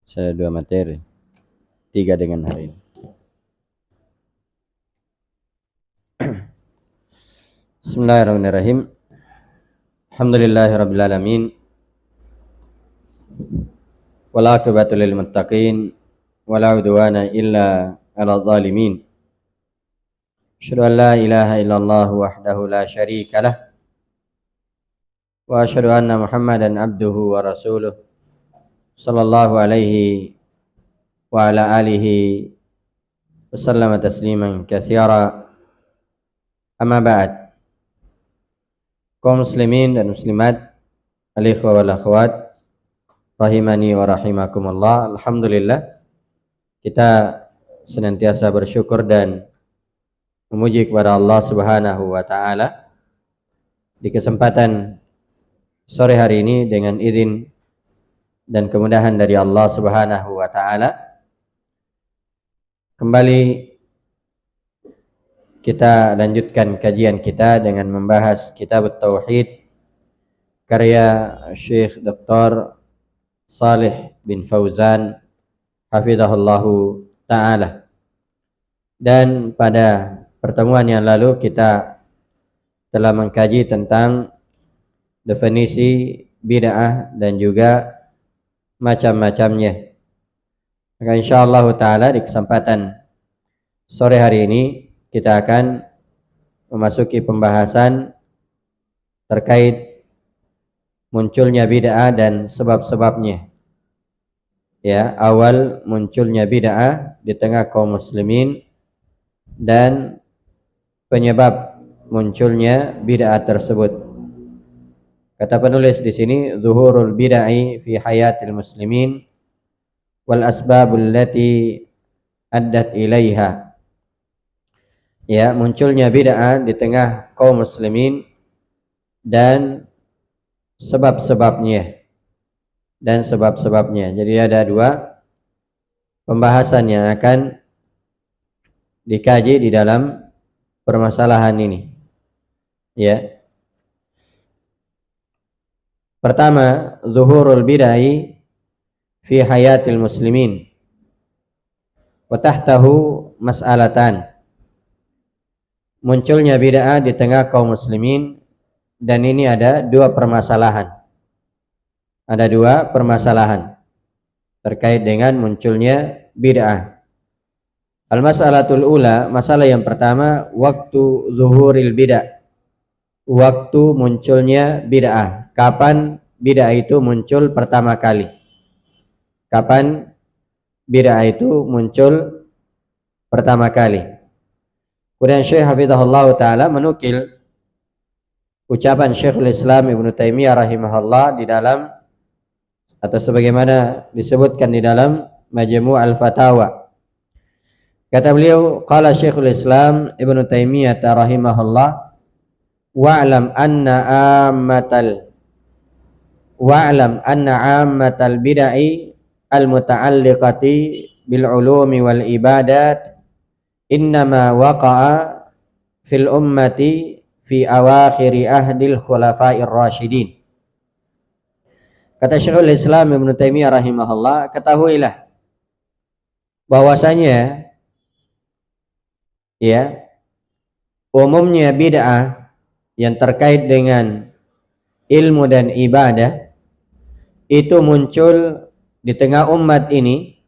Saya 2 materi, 3 dengan hari ini. Bismillahirrahmanirrahim. Alhamdulillahirabbil alamin. Wal aqibatu lil muttaqin wala udwana illa 'alal zalimin. Asyhadu an la ilaha illallah wahdahu la syarika lah. Wa asyhadu anna Muhammadan abduhu wa rasuluh. Sallallahu alaihi wa ala alihi wasallama tasliman katsira. Amma ba'd. Kaum muslimin dan muslimat, al-ikhwa wal akhwat, rahimani wa rahimakumullah. Alhamdulillah, kita senantiasa bersyukur dan memuji kepada Allah Subhanahu wa taala di kesempatan sore hari ini dengan izin dan kemudahan dari Allah Subhanahu wa taala kembali kita lanjutkan kajian kita dengan membahas Kitab Tauhid karya Syekh Dr. Shalih bin Fauzan hafizahullahu ta'ala. Dan pada pertemuan yang lalu kita telah mengkaji tentang definisi bid'ah dan juga macam-macamnya. Maka insyaallah ta'ala di kesempatan sore hari ini kita akan memasuki pembahasan terkait munculnya bid'ah dan sebab-sebabnya. Ya, awal munculnya bid'ah di tengah kaum muslimin dan penyebab munculnya bid'ah tersebut. Kata penulis di sini, zuhurul bid'ah fi hayatil muslimin wal asbabul lati addat ilaiha. Ya, munculnya bid'ah di tengah kaum muslimin dan sebab-sebabnya. Jadi ada 2 pembahasan yang akan dikaji di dalam permasalahan ini. Ya. Pertama, zuhurul bid'ah fi hayatil muslimin. Wa tahtahu mas'alatan. Munculnya bid'ah di tengah kaum muslimin, dan ini ada 2 permasalahan. Ada 2 permasalahan terkait dengan munculnya bid'ah. Al-mas'alatul ula, masalah yang pertama, waktu zuhuril bid'ah. Waktu munculnya bid'ah. Kapan bid'ah itu muncul pertama kali? Kapan bid'ah itu muncul pertama kali? Kemudian Syekh hafizahullah ta'ala menukil ucapan Syekhul Islam Ibnu Taimiyah rahimahullah di dalam, atau sebagaimana disebutkan di dalam Majmu' al-Fatawa. Kata beliau, qala Syekhul Islam Ibnu Taimiyah rahimahullah, wa'lam anna ammatal bid'ah al-muta'alliqati bil ulumi wal ibadat innama waqa'a fil ummati fi awakhiri ahdil khulafa'ir rasyidin. Kata Syekhul Islam Ibnu Taimiyah rahimahullah, ketahuilah bahwasanya ya, umumnya bid'ah yang terkait dengan ilmu dan ibadah itu muncul di tengah umat ini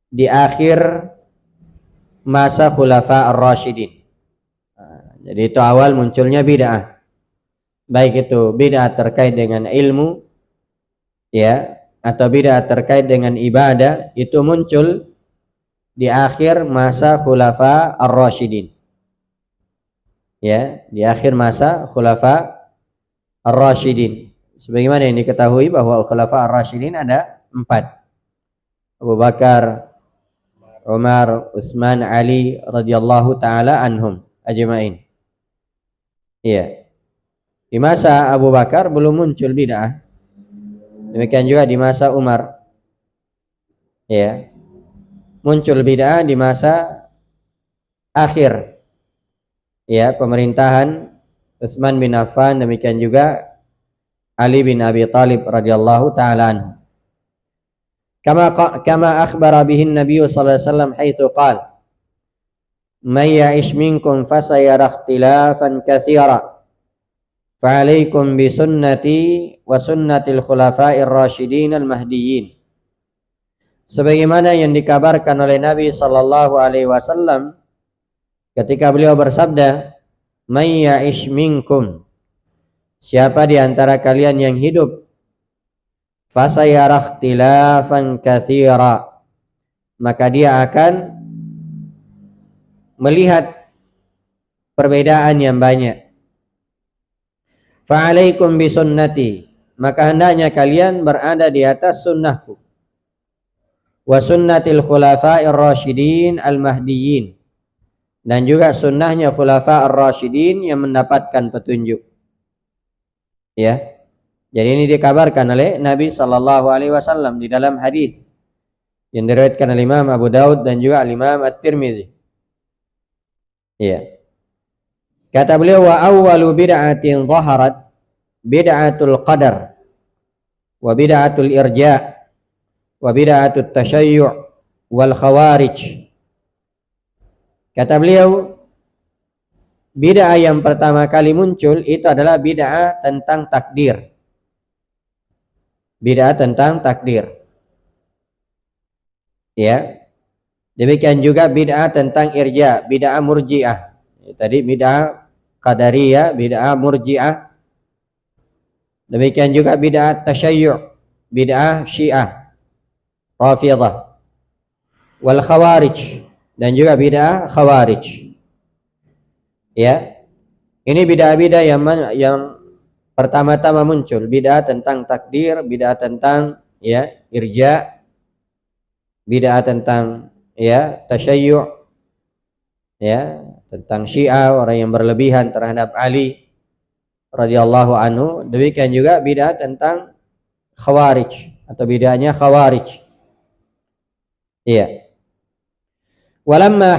di akhir masa khulafa ar-rasyidin. Jadi itu awal munculnya bid'ah. Baik itu bid'ah terkait dengan ilmu, ya, atau bid'ah terkait dengan ibadah, itu muncul di akhir masa khulafa ar-rasyidin. Ya, di akhir masa khulafa ar-rasyidin. Sebagaimana yang diketahui bahwa khulafa ar-rasyidin ada 4. Abu Bakar, Umar, Utsman, Ali radhiyallahu taala anhum ajma'in. Iya. Di masa Abu Bakar belum muncul bid'ah. Demikian juga di masa Umar. Ya. Muncul bid'ah di masa akhir, ya, pemerintahan Utsman bin Affan, demikian juga Ali bin Abi Thalib radhiyallahu taala anhu. Kama akhbara bihi Nabi sallallahu alaihi wasallam haitsu qala may ya'ish minkum fasayara ikhtilafan katsira fa'alaikum bi sunnati wa sunnatil khulafa'ir rasyidin al-mahdiyyin. Sebagaimana yang dikabarkan oleh Nabi sallallahu alaihi wasallam ketika beliau bersabda, may ya'ish minkum, siapa di antara kalian yang hidup, fasayara ikhtilafan katsira, maka dia akan melihat perbedaan yang banyak. Fa'alaikum bisunnati, maka hendaknya kalian berada di atas sunnahku. Wa sunnatil khulafa'ir rasyidin al-mahdiyyin, dan juga sunnahnya khulafa'ir rasyidin yang mendapatkan petunjuk. Ya. Jadi ini dikabarkan oleh Nabi sallallahu alaihi wasallam di dalam hadis yang diriwayatkan oleh Imam Abu Daud dan juga Imam At-Tirmizi. Ya. Kata beliau, wa awwalu bid'atin zaharat bid'atul qadar wa bid'atul irja wa bid'atut tashayyu' wal khawarij. Kata beliau, bid'ah yang pertama kali muncul itu adalah bid'ah tentang takdir. Bid'ah tentang takdir. Ya. Demikian juga bid'ah tentang irja, bid'ah murji'ah. Tadi bid'ah qadariyah, bid'ah murji'ah. Demikian juga bid'ah tasyayyu', bid'ah syiah, rafidah. Wal khawarij, dan juga bid'ah khawarij. Ya. Ini bid'ah-bid'ah yang pertama-tama muncul, bid'ah tentang takdir, bid'ah tentang irja, bid'ah tentang tasyayyu', tentang Syiah, orang yang berlebihan terhadap Ali radhiyallahu anhu. Demikian juga bid'ah tentang khawarij atau bid'ahnya khawarij. Walamma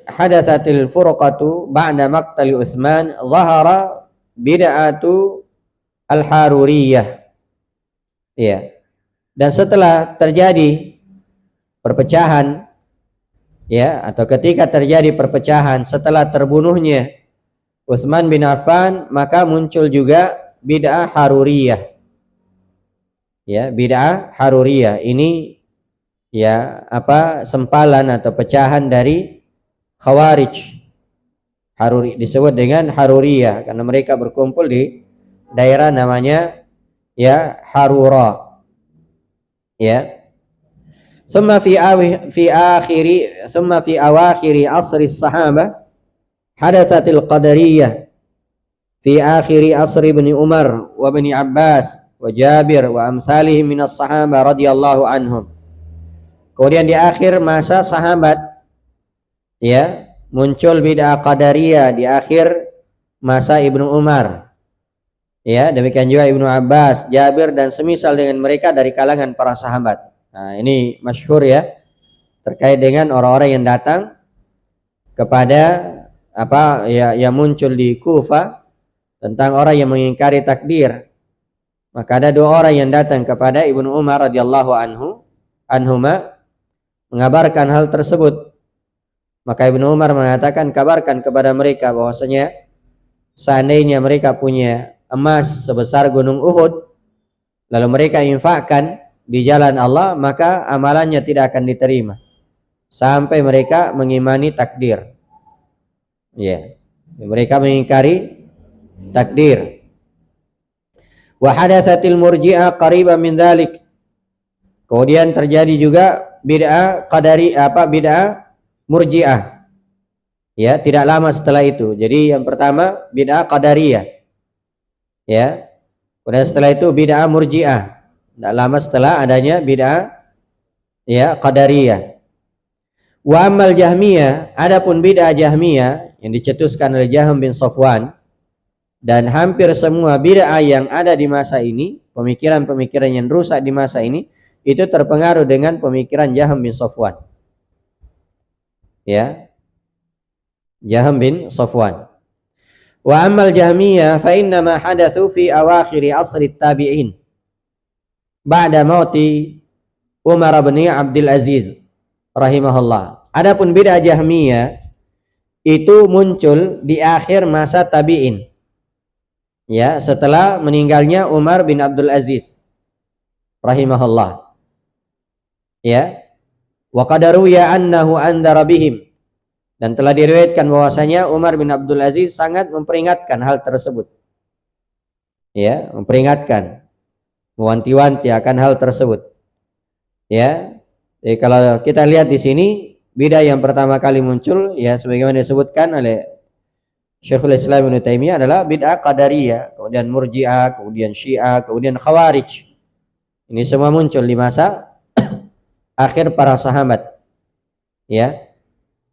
hadatsatil furqatu ba'da maqtali Utsman zahara bid'atu al-haruriyah. Dan setelah terjadi perpecahan, atau ketika terjadi perpecahan setelah terbunuhnya Utsman bin Affan, maka muncul juga bid'ah haruriyah. Bid'ah haruriyah ini sempalan atau pecahan dari khawarij. Haruri disebut dengan haruriyah karena mereka berkumpul di daerah namanya Harura. ثم في أواخر عصر الصحابة حدثت القدرية في آخر عصر ابن عمر وابن عباس وجابر وأمثالهم من الصحابة رضي الله عنهم. Kemudian di akhir masa sahabat muncul bid'ah qadariyah di akhir masa Ibnu Umar. Demikian juga Ibnu Abbas, Jabir dan semisal dengan mereka dari kalangan para sahabat. Nah, ini masyhur terkait dengan orang-orang yang datang kepada yang muncul di Kufah tentang orang yang mengingkari takdir. Maka ada dua orang yang datang kepada Ibnu Umar radhiyallahu anhuma mengabarkan hal tersebut. Maka Ibnu Umar mengatakan, kabarkan kepada mereka bahwasanya seandainya mereka punya emas sebesar gunung Uhud lalu mereka infakkan di jalan Allah, maka amalannya tidak akan diterima sampai mereka mengimani takdir. Mereka mengingkari takdir. Wa hadatsatil murji'ah qariban min dzalik. Kemudian terjadi juga bid'ah bid'ah murji'ah. Tidak lama setelah itu. Jadi yang pertama bid'ah qadariyah. Kemudian setelah itu bid'ah murji'ah. Tidak lama setelah adanya bid'ah qadariyah. Wa ammal jahmiyah, adapun bid'ah jahmiyah yang dicetuskan oleh Jahm bin Safwan, dan hampir semua bid'ah yang ada di masa ini, pemikiran-pemikiran yang rusak di masa ini, itu terpengaruh dengan pemikiran Jahm bin Safwan. Jahm bin Safwan. Wa ammal Jahmiyah fa inna ma hadatsu fi awakhir asri tabi'in ba'da mauti Umar bin Abdul Aziz rahimahullah. Adapun bid'ah Jahmiyah itu muncul di akhir masa tabi'in. Ya, setelah meninggalnya Umar bin Abdul Aziz rahimahullah. Ya. Wa qadaru ya annahu andara bihim, dan telah diriwayatkan bahwasanya Umar bin Abdul Aziz sangat memperingatkan hal tersebut. Ya, memperingatkan, mewanti-wanti akan hal tersebut. Ya. Jadi kalau kita lihat di sini, bid'ah yang pertama kali muncul ya sebagaimana disebutkan oleh Syekhul Islam Ibnu Taimiyah adalah bid'ah Qadariyah, kemudian Murji'ah, kemudian Syiah, kemudian Khawarij. Ini semua muncul di masa akhir para sahabat. Ya.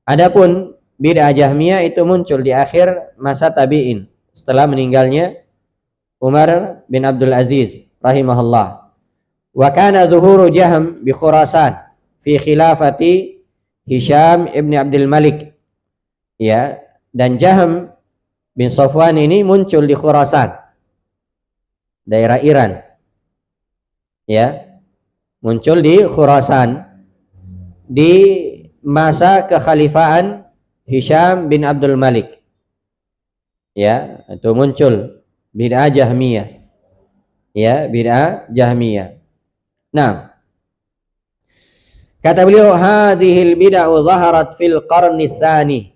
Adapun bid'ah Jahmiyah itu muncul di akhir masa tabi'in setelah meninggalnya Umar bin Abdul Aziz rahimahullah. Wa kana zuhuru Jahm bi Khurasan fi khilafati Hisham ibn Abdul Malik. Ya, dan Jahm bin Safwan ini muncul di Khurasan, daerah Iran. Ya, muncul di Khurasan di masa kekhalifahan Hisham bin Abdul Malik. Ya, itu muncul bid'ah Jahmiyah. Ya, bid'ah Jahmiyah. Nah, kata beliau, hadhil bid'ah zaharat fil qarni tsani.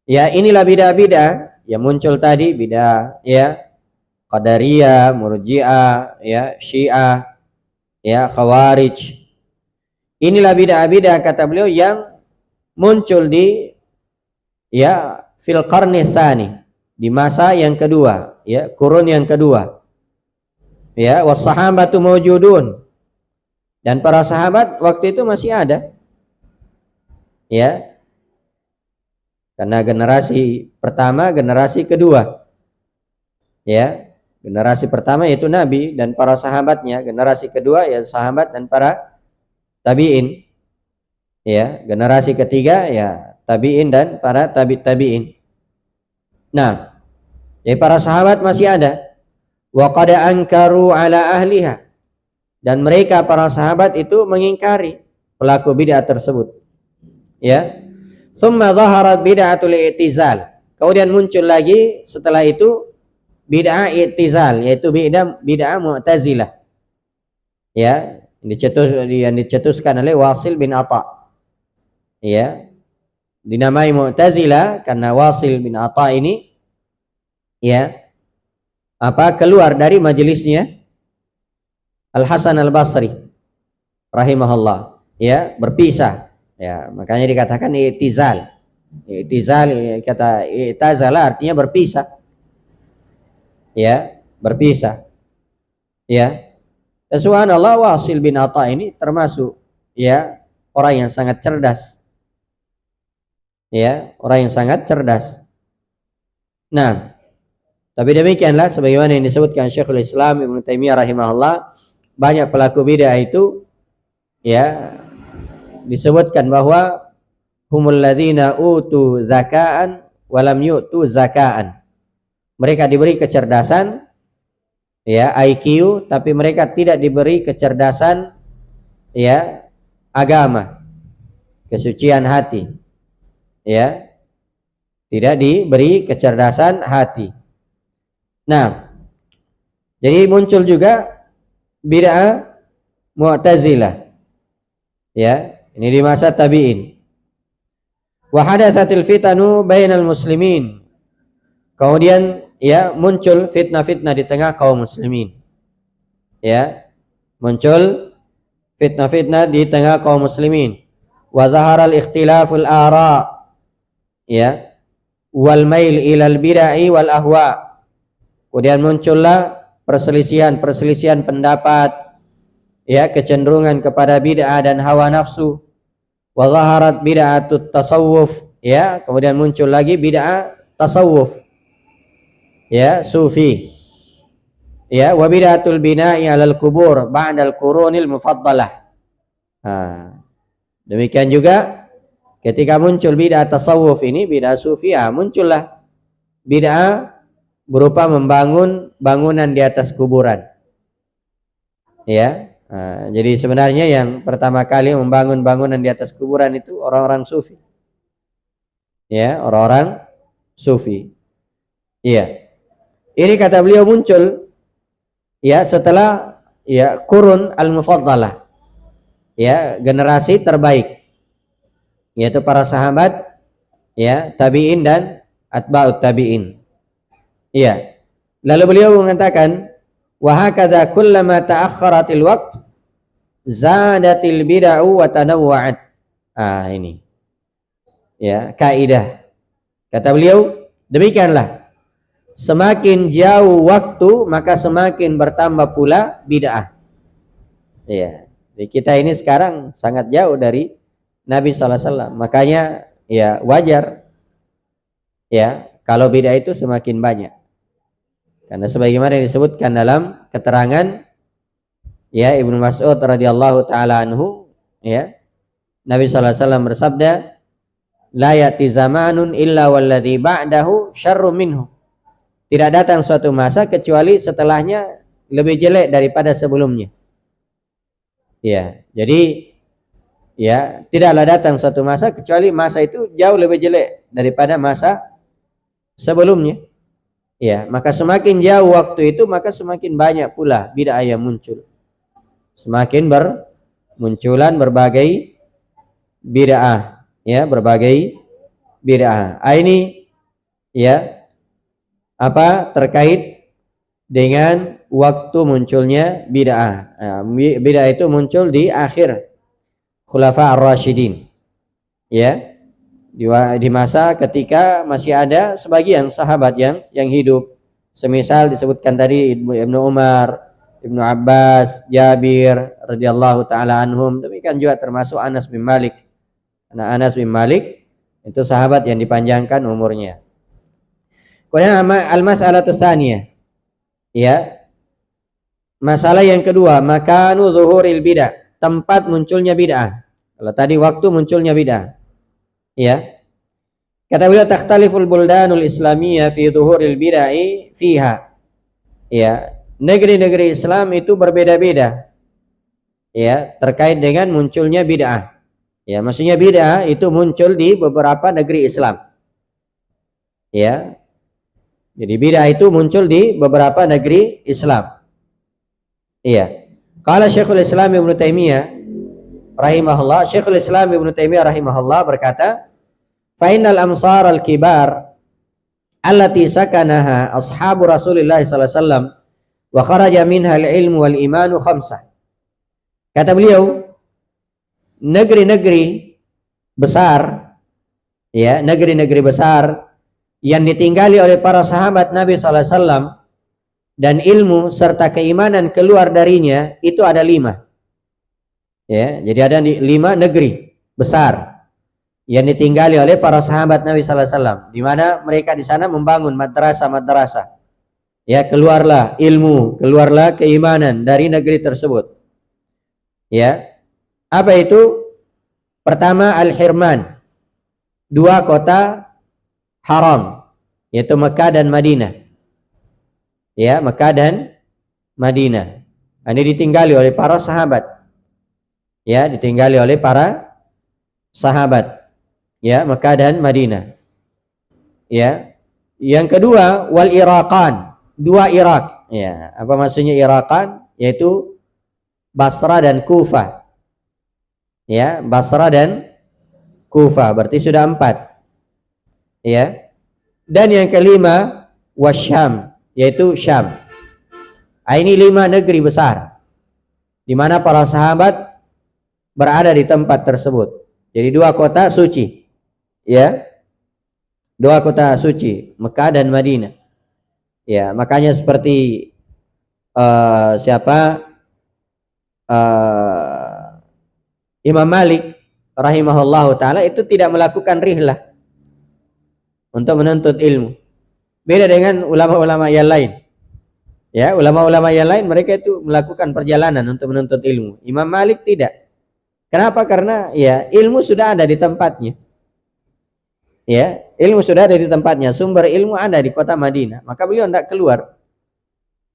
Ya, inilah bid'ah-bid'ah yang muncul tadi, bid'ah ya Qadariyah, Murji'ah, ya Syiah, ya Khawarij. Inilah bid'ah-bid'ah kata beliau yang muncul di ya fil qarni tsani, di masa yang kedua, ya kurun yang kedua. Ya, was sahabatu mawjudun, dan para sahabat waktu itu masih ada. Ya. Karena generasi pertama, generasi kedua. Ya. Generasi pertama yaitu Nabi dan para sahabatnya, generasi kedua ya sahabat dan para tabi'in. Ya, generasi ketiga ya tabi'in dan para tabi'in. Nah, ya para sahabat masih ada. Wa qad ankaru ala ahliha, dan mereka para sahabat itu mengingkari pelaku bid'ah tersebut. Ya. Tsumma zaharat bid'atul i'tizal. Kemudian muncul lagi setelah itu bid'ah i'tizal, yaitu bid'ah Mu'tazilah. Ya, yang dicetuskan oleh Wasil bin Atha. Ya. Dinamai Mu'tazilah karena Wasil bin Atha ini ya keluar dari majelisnya Al Hasan Al Basri rahimahullah, ya, berpisah. Ya, makanya dikatakan i'tizal. I'tizal, kata i'tazala artinya berpisah. Ya, berpisah. Ya. Dan subhanallah, Wasil bin Atha ini termasuk ya orang yang sangat cerdas. Ya, orang yang sangat cerdas. Nah, tapi demikianlah sebagaimana yang disebutkan Syekhul Islam Ibnu Taimiyah rahimahullah, banyak pelaku bid'ah itu ya disebutkan bahwa humul ladzina utu zakaan walam yu'tu zakaan. Mereka diberi kecerdasan ya IQ, tapi mereka tidak diberi kecerdasan ya agama, kesucian hati. Ya. Tidak diberi kecerdasan hati. Nah, jadi muncul juga bid'ah Mu'tazilah. Ya, ini di masa tabi'in. Wa hadatsatil fitanu bainal muslimin. Kemudian ya muncul fitnah-fitnah di tengah kaum muslimin. Ya, muncul fitnah-fitnah di tengah kaum muslimin. Wa zahara al-ikhtilaful ara. Ya, wal mail ilal bid'ah wal ahwa. Kemudian muncullah perselisihan pendapat, ya, kecenderungan kepada bid'ah dan hawa nafsu. Wa zaharat bid'atut tasawuf, ya, kemudian muncul lagi bid'ah tasawuf, ya, sufi. Ya, wa bid'atul bina'i 'alal kubur ba'dal qurunil mufaddalah. Demikian juga ketika muncul bid'ah tasawuf ini, bid'ah sufi, muncullah bid'ah berupa membangun bangunan di atas kuburan. Ya, jadi sebenarnya yang pertama kali membangun bangunan di atas kuburan itu orang-orang sufi. Ya, orang-orang sufi. Iya. Ini kata beliau muncul ya setelah ya qurun al-mufaddalah. Ya, generasi terbaik. Yaitu para sahabat, ya, tabi'in dan atba'ut tabi'in. Iya. Lalu beliau mengatakan, wa hakadha kullama ta'akhkharatil waqt zadatil bid'u wa tanawwa'at. Ini. Ya, kaidah. Kata beliau, demikianlah. Semakin jauh waktu maka semakin bertambah pula bid'ah. Ya. Jadi kita ini sekarang sangat jauh dari Nabi SAW. Makanya ya wajar ya kalau bid'ah itu semakin banyak. Karena sebagaimana yang disebutkan dalam keterangan ya Ibnu Mas'ud radhiyallahu taala anhu, ya, Nabi sallallahu alaihi wasallam bersabda, la ya'ti zamanun illa walladzi ba'dahu syarrun minhu. Tidak datang suatu masa kecuali setelahnya lebih jelek daripada sebelumnya. Ya, jadi ya tidaklah datang suatu masa kecuali masa itu jauh lebih jelek daripada masa sebelumnya. Ya, maka semakin jauh waktu itu maka semakin banyak pula bid'ah yang muncul. Semakin bermunculan berbagai bid'ah, ya, berbagai bid'ah. Ini ya terkait dengan waktu munculnya bid'ah. Bid'ah itu muncul di akhir Khulafa ar-Rasyidin. Ya. Di masa ketika masih ada sebagian sahabat yang hidup, semisal disebutkan tadi Ibnu Umar, Ibnu Abbas, Jabir radhiyallahu taala anhum, demikian juga termasuk Anas bin Malik. Anas bin Malik itu sahabat yang dipanjangkan umurnya. Kemudian al-mas'alatu tsaniyah, ya, masalah yang kedua, makanu zuhuril bid'ah, tempat munculnya bid'ah. Kalau tadi waktu munculnya bid'ah, ya, kata beliau, takhtaliful buldanul islamiyah fi dhuhuril bid'ah fiha. Ya, negeri-negeri Islam itu berbeda-beda, ya, terkait dengan munculnya bid'ah. Ya, maksudnya bid'ah itu muncul di beberapa negeri Islam. Ya. Jadi bid'ah itu muncul di beberapa negeri Islam. Iya. Qala Syekhul Islam Ibnu Taimiyah rahimahullah, Syekhul Islam Ibnu Taimiyah rahimahullah berkata, fa innal amsar al-kibar allati sakanaha ashabu Rasulillah sallallahu alaihi wasallam wa kharaja minha al-ilmu wal imanu khamsah. Kata beliau, negeri-negeri besar, ya, negeri-negeri besar yang ditinggali oleh para sahabat Nabi sallallahu alaihi wasallam dan ilmu serta keimanan keluar darinya itu ada 5. Ya, jadi ada 5 negeri besar yang ditinggali oleh para sahabat Nabi sallallahu alaihi wasallam, di mana mereka di sana membangun madrasah. Ya, keluarlah ilmu, keluarlah keimanan dari negeri tersebut. Ya. Apa itu? Pertama, Al-Hirman. 2 kota haram, yaitu Mekah dan Madinah. Ya, Mekah dan Madinah. Ini ditinggali oleh para sahabat. Ya, ditinggali oleh para sahabat. Ya, Mekah dan Madinah. Ya. Yang kedua, wal Iraqan, 2 Irak. Ya, apa maksudnya Iraqan? Yaitu Basra dan Kufah. Ya, Basra dan Kufah, berarti sudah 4. Ya. Dan yang kelima, Wasyam, yaitu Syam. Ini 5 negeri besar di mana para sahabat berada di tempat tersebut. Jadi 2 kota suci. Ya. 2 kota suci, Mekah dan Madinah. Ya, makanya seperti Imam Malik rahimahullahu taala itu tidak melakukan rihlah untuk menuntut ilmu. Beda dengan ulama-ulama yang lain. Ya, ulama-ulama yang lain mereka itu melakukan perjalanan untuk menuntut ilmu. Imam Malik tidak. Kenapa? Karena ya ilmu sudah ada di tempatnya. Ya, ilmu sudah ada di tempatnya, sumber ilmu ada di kota Madinah, maka beliau tidak keluar.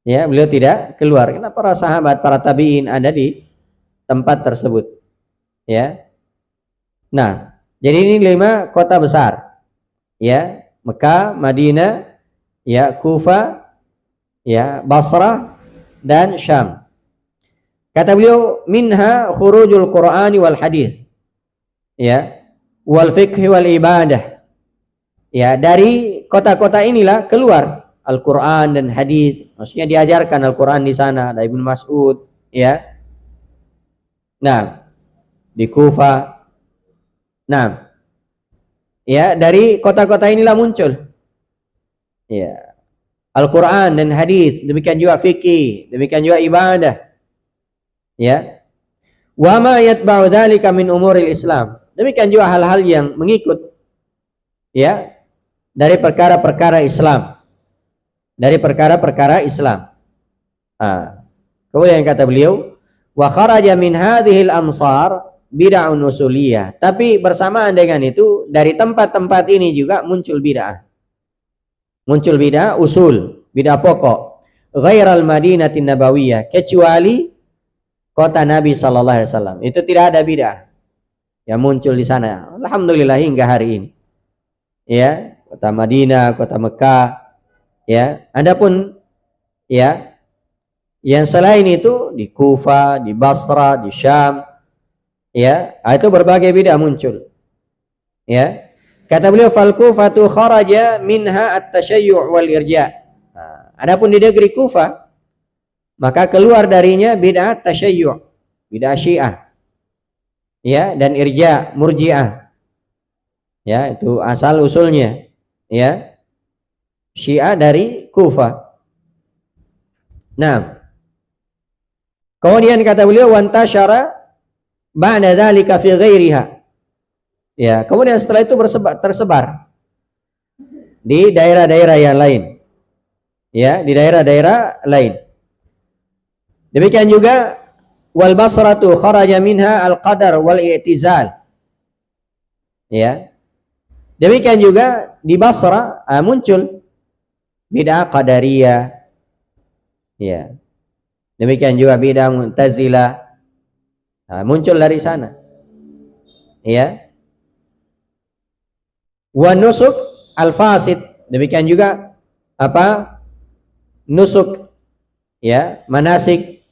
Ya, beliau tidak keluar. Karena para sahabat, para tabi'in ada di tempat tersebut. Ya. Nah, jadi ini 5 kota besar. Ya, Mekah, Madinah, ya, Kufa, ya, Basrah dan Syam. Kata beliau, minha khurujul Qur'ani wal hadis. Ya, wal fiqh wal ibadah. Ya, dari kota-kota inilah keluar Al-Qur'an dan hadis. Maksudnya diajarkan Al-Qur'an di sana, ada Ibnu Mas'ud, ya. Nah, di Kufa. Nah, ya, dari kota-kota inilah muncul, ya, Al-Qur'an dan hadis, demikian juga fikih, demikian juga ibadah. Ya. Wa ma yatba'u dzalika min umuril Islam. Demikian juga hal-hal yang mengikut, ya, dari perkara-perkara Islam. Dari perkara-perkara Islam. Kemudian kata beliau, wa kharaja min hadhil amsar bid'ah usuliyah. Tapi bersamaan dengan itu, dari tempat-tempat ini juga muncul bid'ah. Muncul bid'ah usul, bid'ah pokok. Ghairal Madinatin Nabawiyah, kecuali kota Nabi sallallahu alaihi wasallam. Itu tidak ada bid'ah yang muncul di sana. Alhamdulillah hingga hari ini. Ya, kota Madinah, kota Mekah, ya. Adapun, ya, yang selain itu di Kufa, di Basra, di Syam, ya, itu berbagai bid'ah muncul. Ya. Kata beliau, fal Kufatu kharaja minha at-tashayyu' wal irja'. Adapun di negeri Kufa, maka keluar darinya bid'ah tasyayyu', bid'ah Syiah. Ya, dan irja', murji'ah. Ya, itu asal usulnya. Ya. Syiah dari Kufa. Nah, kemudian kata beliau, wantashara ba'da dzalika fi ghairiha. Ya, kemudian setelah itu tersebar di daerah-daerah yang lain. Ya, di daerah-daerah lain. Demikian juga wal Basratu kharaja minha al-qadar wal i'tizal. Ya. Demikian juga di Basra muncul bid'ah qadariyah. Ya. Demikian juga bid'ah mu'tazilah. Muncul dari sana. Ya. Wa nusuk al-fasid. Demikian juga apa? Nusuk, ya, manasik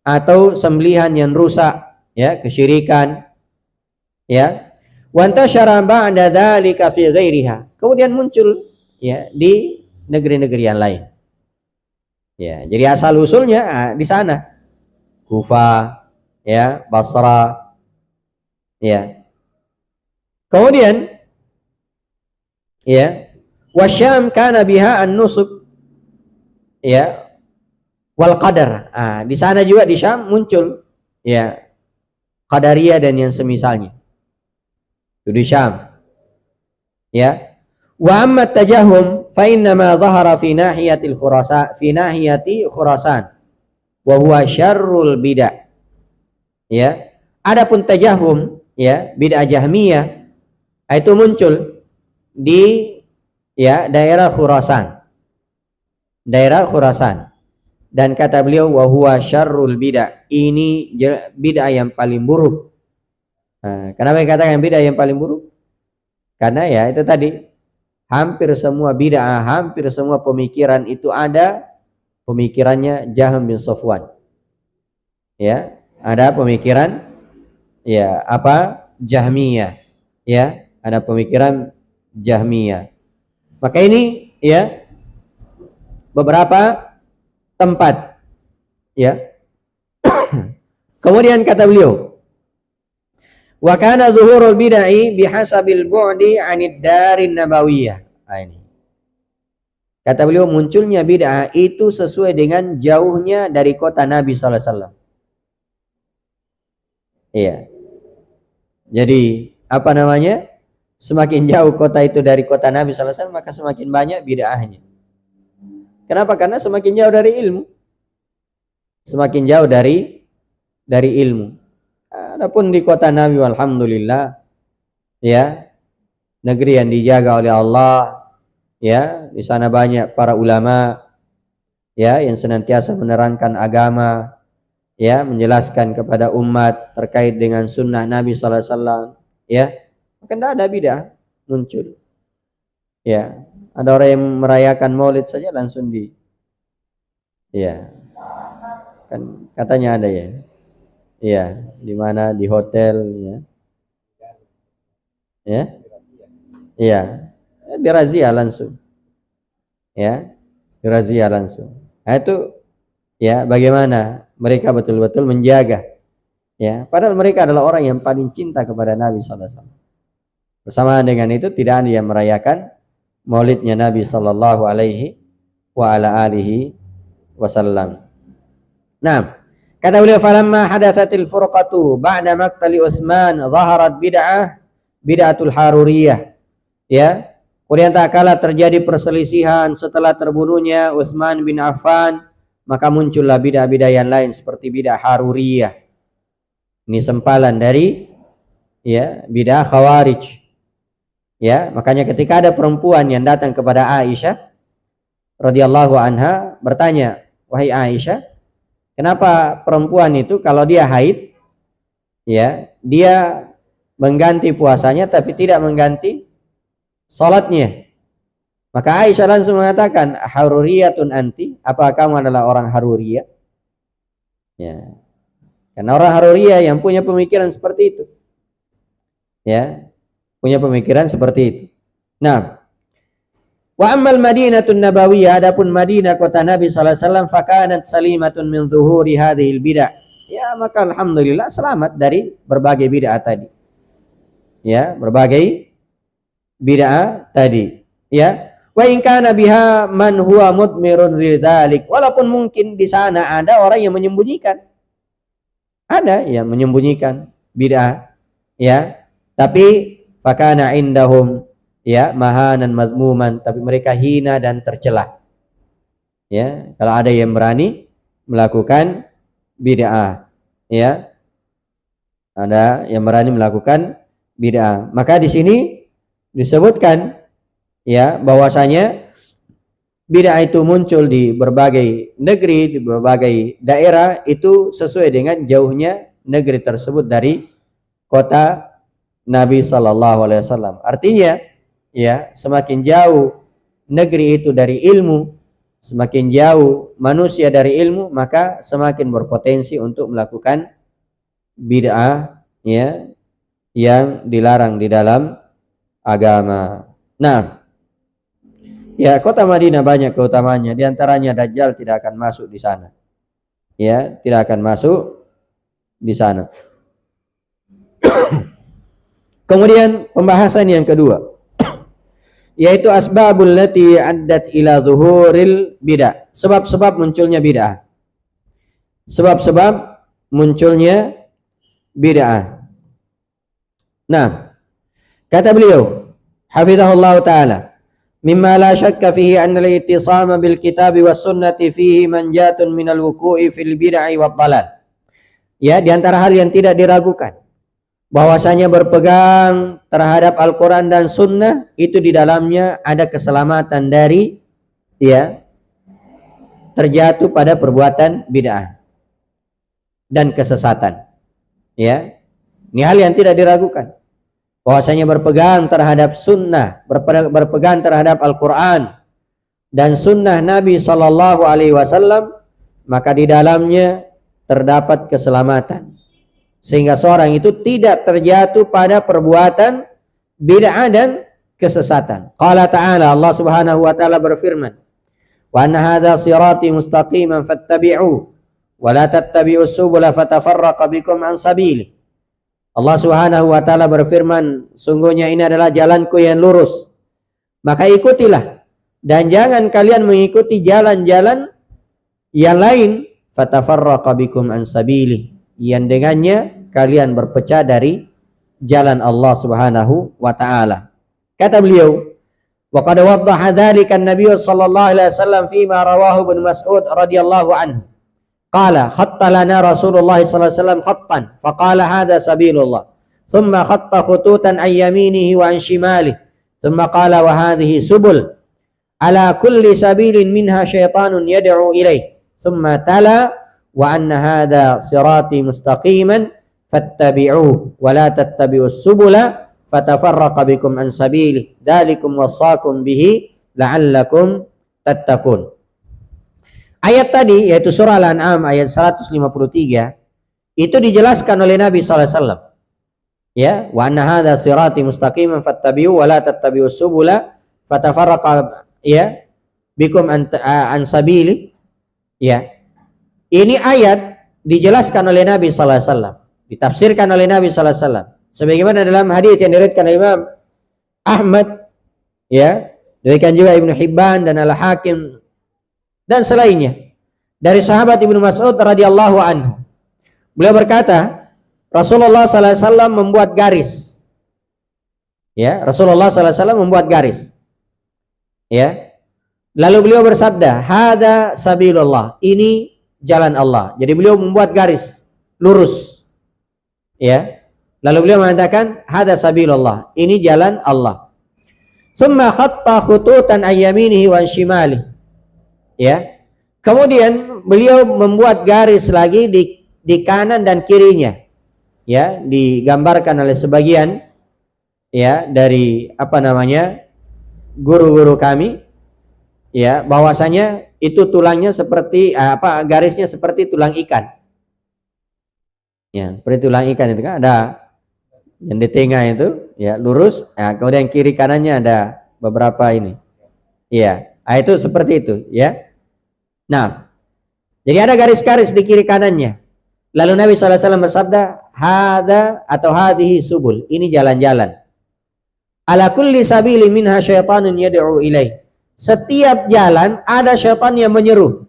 atau sembelihan yang rusak, ya, kesyirikan. Ya. Wa antashara ba'da dzalika fi ghairiha. Kemudian muncul, ya, di negeri-negeri yang lain. Ya, jadi asal usulnya di sana. Kufa, ya, Basra. Ya. Kemudian, ya, wasyam kana biha an-nusuk, ya, wal qadar. Di sana juga di Syam muncul, ya, qadariyah dan yang semisalnya. Itu di Syam. Ya. Wa amma tajahum fa inna ma dhahara fi nahiyatil Khurasan, fi nahiyati Khurasan. Wa huwa syarrul bid'ah. Ya. Adapun tajahum, ya, bid'ah Jahmiyah, itu muncul di, ya, daerah Khurasan. Daerah Khurasan. Dan kata beliau, wa huwa syarrul bid'ah. Ini bid'ah yang paling buruk. Kenapa dikatakan bid'ah yang paling buruk? Karena, ya, itu tadi, hampir semua bid'ah, hampir semua pemikiran itu ada pemikirannya Jahm bin Safwan. Ya, ada pemikiran, ya, apa? Jahmiyah. Ya, ada pemikiran Jahmiyah. Maka ini, ya, beberapa tempat, ya. Kemudian kata beliau, wa kana zuhurul bid'ah bihasabil bu'di 'anid darin nabawiyah. Ini. Kata beliau, munculnya bid'ah itu sesuai dengan jauhnya dari kota Nabi sallallahu alaihi wasallam. Iya. Jadi, apa namanya? Semakin jauh kota itu dari kota Nabi sallallahu alaihi wasallam, maka semakin banyak bid'ahnya. Kenapa? Karena semakin jauh dari ilmu. Semakin jauh dari ilmu. Adapun di kota Nabi, alhamdulillah, ya, negeri yang dijaga oleh Allah, ya, di sana banyak para ulama, ya, yang senantiasa menerangkan agama, ya, menjelaskan kepada umat terkait dengan sunnah Nabi sallallahu alaihi wasallam, ya, maka tidak ada bid'ah muncul. Ya, ada orang yang merayakan Maulid saja langsung ya, kan katanya ada ya, ya, di mana di hotel, ya, dirazia langsung, ya, dirazia langsung. Nah, itu, ya, bagaimana mereka betul-betul menjaga, ya, padahal mereka adalah orang yang paling cinta kepada Nabi sallallahu alaihi wasallam. Bersamaan dengan itu tidak ada yang merayakan Maulidnya Nabi sallallahu alaihi wa ala alihi wasallam. Nah, kata beliau, falamma hadatsatil furqatu ba'da maqtali Utsman zaharat bid'atul haruriyah. Ya, kemudian tak kala terjadi perselisihan setelah terbunuhnya Utsman bin Affan, maka muncullah bid'ah-bid'ah yang lain seperti bid'ah haruriyah. Ini sempalan dari, ya, bid'ah khawarij. Ya, makanya ketika ada perempuan yang datang kepada Aisyah radhiyallahu anha bertanya, wahai Aisyah, kenapa perempuan itu kalau dia haid, ya, dia mengganti puasanya tapi tidak mengganti salatnya? Maka Aisyah langsung mengatakan, haruriyatun anti, apa kamu adalah orang haruriyah? Ya, karena orang haruriyah yang punya pemikiran seperti itu, ya, punya pemikiran seperti itu. Nah, wa ammal Madinatun Nabawiyah, adapun Madinah kota Nabi sallallahu alaihi wasallam, fakanat salimatun min zuhuri hadhil bid'ah. Ya, maka alhamdulillah selamat dari berbagai bid'ah tadi. Ya, berbagai bid'ah tadi. Ya, wa in kana biha man huwa mudmirun lidzalik. Walaupun mungkin di sana ada orang yang menyembunyikan. Ada yang menyembunyikan bid'ah, ya. Tapi fakana indahum, ya, mahanan madmuman, tapi mereka hina dan tercela. Ya, kalau ada yang berani melakukan bid'ah, ya, ada yang berani melakukan bid'ah, maka di sini disebutkan, ya, bahwasanya bid'ah itu muncul di berbagai negeri, di berbagai daerah, itu sesuai dengan jauhnya negeri tersebut dari kota Nabi sallallahu alaihi wasallam. Artinya, ya, semakin jauh negeri itu dari ilmu, semakin jauh manusia dari ilmu, maka semakin berpotensi untuk melakukan bid'ah, ya, yang dilarang di dalam agama. Nah, ya, kota Madinah banyak keutamaannya, di antaranya Dajjal tidak akan masuk di sana. Ya, tidak akan masuk di sana. Kemudian pembahasan yang kedua, yaitu asbabul lati addat ila zuhuril bid'ah, sebab-sebab munculnya bid'ah. Sebab-sebab munculnya bid'ah. Nah, kata beliau hafizahullah taala, mimma la syakka fihi anna al-ittisama bil kitabi was sunnati fihi manjatun minal wuqu'i fil bid'ah wad dhalal. Ya, di antara hal yang tidak diragukan bahwasanya berpegang terhadap Al-Quran dan Sunnah itu di dalamnya ada keselamatan dari, ya, terjatuh pada perbuatan bid'ah dan kesesatan. Ya, ini hal yang tidak diragukan bahwasanya berpegang terhadap Sunnah, berpegang terhadap Al-Quran dan Sunnah Nabi Sallallahu Alaihi Wasallam, maka di dalamnya terdapat keselamatan, sehingga seorang itu tidak terjatuh pada perbuatan bid'ah dan kesesatan. Qala ta'ala, Allah Subhanahu wa taala berfirman, "Wa anna hadza sirati mustaqiman fattabi'u wa la tattabi'us subula fatafarraqa bikum an sabili." Allah Subhanahu wa taala berfirman, sungguhnya ini adalah jalanku yang lurus, maka ikutilah dan jangan kalian mengikuti jalan-jalan yang lain, fatafarraqa bikum an sabili, yang dengannya kalian berpecah dari jalan Allah Subhanahu wa taala. Kata beliau, wa qad waddaha dzalika an-nabiy sallallahu alaihi wasallam fi ma rawahu Ibnu Mas'ud radhiyallahu anhu. Qala khatta lana Rasulullah sallallahu alaihi wasallam khattan faqala hadha sabilullah. Thumma khatta khututan an yaminihi wa an shimalihi. Tsumma qala wa hadhihi subul ala kulli sabilin minha syaitanun yad'u ilaih. Tsumma tala wa anna hadha sirati mustaqiman fattabi'uhu wa la tattabi'us subula fatafarraqa bikum an sabilihi. Dzalikum wassakum bihi la'allakum tattaqun. Ayat tadi yaitu surah Al-An'am ayat 153 itu dijelaskan oleh Nabi sallallahu alaihi wasallam. Ya, wa anna hadza sirati mustaqiman fattabi'u wa la tattabi'us subula fatafarraqa ya bikum an sabili. Ya. Ini ayat dijelaskan oleh Nabi sallallahu alaihi wasallam, ditafsirkan oleh Nabi sallallahu alaihi wasallam sebagaimana dalam hadis yang diriwayatkan oleh Imam Ahmad, ya, diriwayatkan juga Ibnu Hibban dan Al-Hakim dan selainnya dari sahabat Ibnu Mas'ud radhiyallahu anhu. Beliau berkata, Rasulullah sallallahu alaihi wasallam membuat garis. Ya, Rasulullah sallallahu alaihi wasallam membuat garis. Ya. Lalu beliau bersabda, "Hada sabilullah." Ini jalan Allah. Jadi beliau membuat garis lurus. Ya. Lalu beliau mengatakan, "Hada sabilullah." Ini jalan Allah. Tsumma khatta khututan ayyaminihi wa shimalihi. Ya. Kemudian beliau membuat garis lagi di kanan dan kirinya. Ya, digambarkan oleh sebagian ya dari guru-guru kami, ya, bahwasanya itu tulangnya seperti garisnya seperti tulang ikan. Ya, seperti tulang ikan itu kan ada yang di tengah itu ya lurus, ya, kemudian kiri kanannya ada beberapa ini. Ya, itu seperti itu, ya. Nah, jadi ada garis-garis di kiri kanannya. Lalu Nabi SAW bersabda, hada atau hadihi subul, ini jalan-jalan. Ala kulli sabili minha syaitanun yad'u ilaih. Setiap jalan ada syaitan yang menyeru.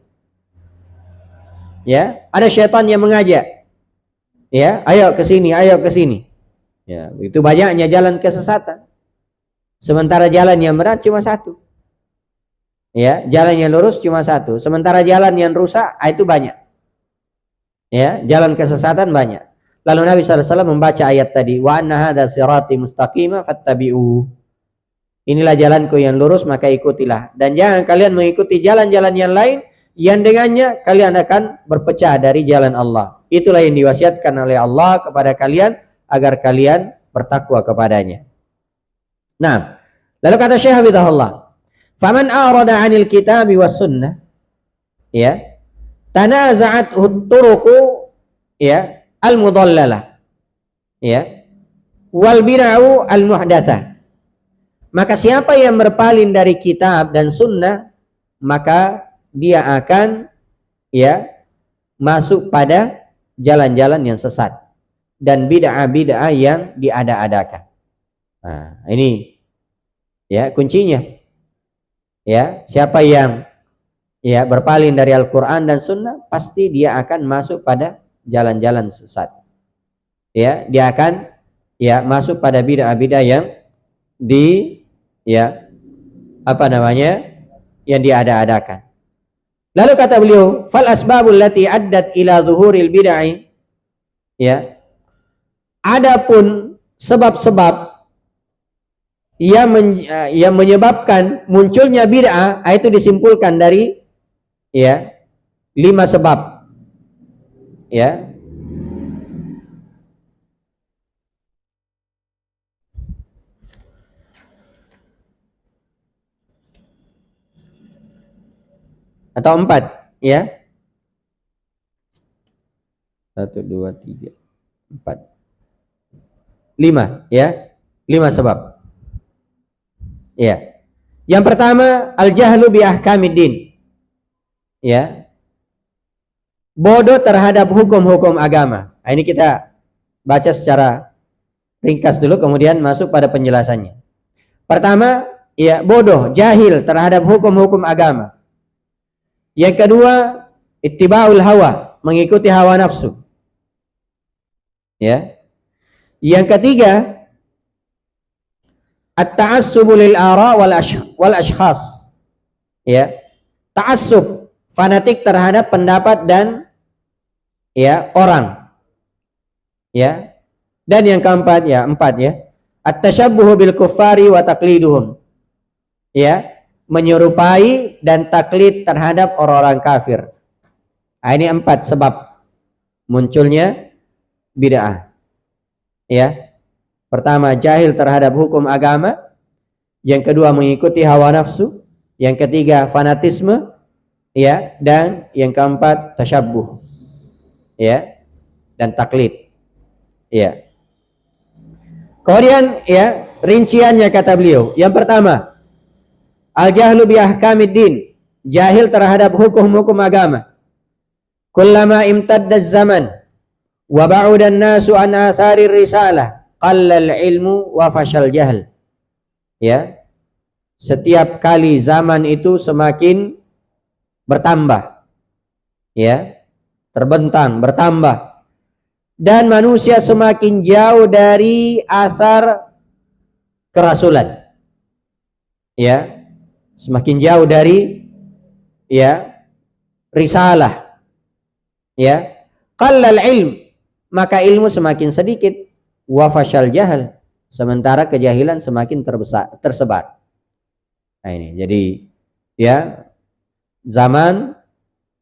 Ya, ada syaitan yang mengajak. Ya, ayo ke sini, ayo ke sini. Ya, itu banyaknya jalan kesesatan. Sementara jalan yang benar cuma satu. Ya, jalan yang lurus cuma satu. Sementara jalan yang rusak itu banyak. Ya, jalan kesesatan banyak. Lalu Nabi SAW membaca ayat tadi, wa anna hadza sirati mustaqima fattabi'u. Inilah jalanku yang lurus, maka ikutilah. Dan jangan kalian mengikuti jalan-jalan yang lain yang dengannya kalian akan berpecah dari jalan Allah. Itulah yang diwasiatkan oleh Allah kepada kalian agar kalian bertakwa kepadanya. Nah, lalu kata Syekh Hafizahullah, faman a'rada 'anil kitabi was sunnah, ya, tanaza'at turuqu, ya, al-mudallalah, ya, wal bid'u al-muhdatsah. Maka siapa yang berpaling dari kitab dan sunnah, maka dia akan, ya, masuk pada jalan-jalan yang sesat dan bid'ah-bid'ah yang diada-adakan. Nah, ini ya kuncinya. Ya, siapa yang ya berpaling dari Al-Qur'an dan sunnah, pasti dia akan masuk pada jalan-jalan sesat. Ya, dia akan ya masuk pada bid'ah-bid'ah yang yang diada-adakan. Lalu kata beliau, fal asbabul lati addat ila zuhuril bid'ah, ya, adapun sebab-sebab yang menyebabkan munculnya bid'ah itu disimpulkan dari ya 5 sebab. Ya. Atau 4, ya. 1 2 3 4 5, ya. 5 sebab. Ya. Yang pertama, al-jahlu bi ahkamiddin. Ya. Bodoh terhadap hukum-hukum agama. Nah, ini kita baca secara ringkas dulu, kemudian masuk pada penjelasannya. Pertama, ya, bodoh, jahil terhadap hukum-hukum agama. Yang kedua, ittiba'ul hawa, mengikuti hawa nafsu. Ya. Yang ketiga, at-ta'assubu lil ara wal ashkhas. Ya. Ta'assub, fanatik terhadap pendapat dan ya orang. Ya. Dan yang keempat, ya, 4, ya, At-tashabbuhu bil kuffari wa taqliduhum. Ya, menyerupai dan taklid terhadap orang-orang kafir. Nah, ini 4 sebab munculnya bid'ah. Ya. Pertama, jahil terhadap hukum agama. Yang kedua, mengikuti hawa nafsu. Yang ketiga, fanatisme. Ya, dan yang keempat, tasyabbuh. Ya, dan taklid. Ya. Kemudian ya, rinciannya kata beliau. Yang pertama, al-jahlu bi ahkamiddin, jahil terhadap hukum-hukum agama. Kullama imtadda zaman wa ba'uda an-nasu an athari risalah, qalla al-ilmu wa fashal jahl. Ya. Setiap kali zaman itu semakin bertambah. Ya. Terbentang, bertambah. Dan manusia semakin jauh dari asar kerasulan. Ya. Semakin jauh dari ya risalah. Ya. Qallal ilm, maka ilmu semakin sedikit. Wa fashal jahal, sementara kejahilan semakin tersebar. Nah ini, jadi ya zaman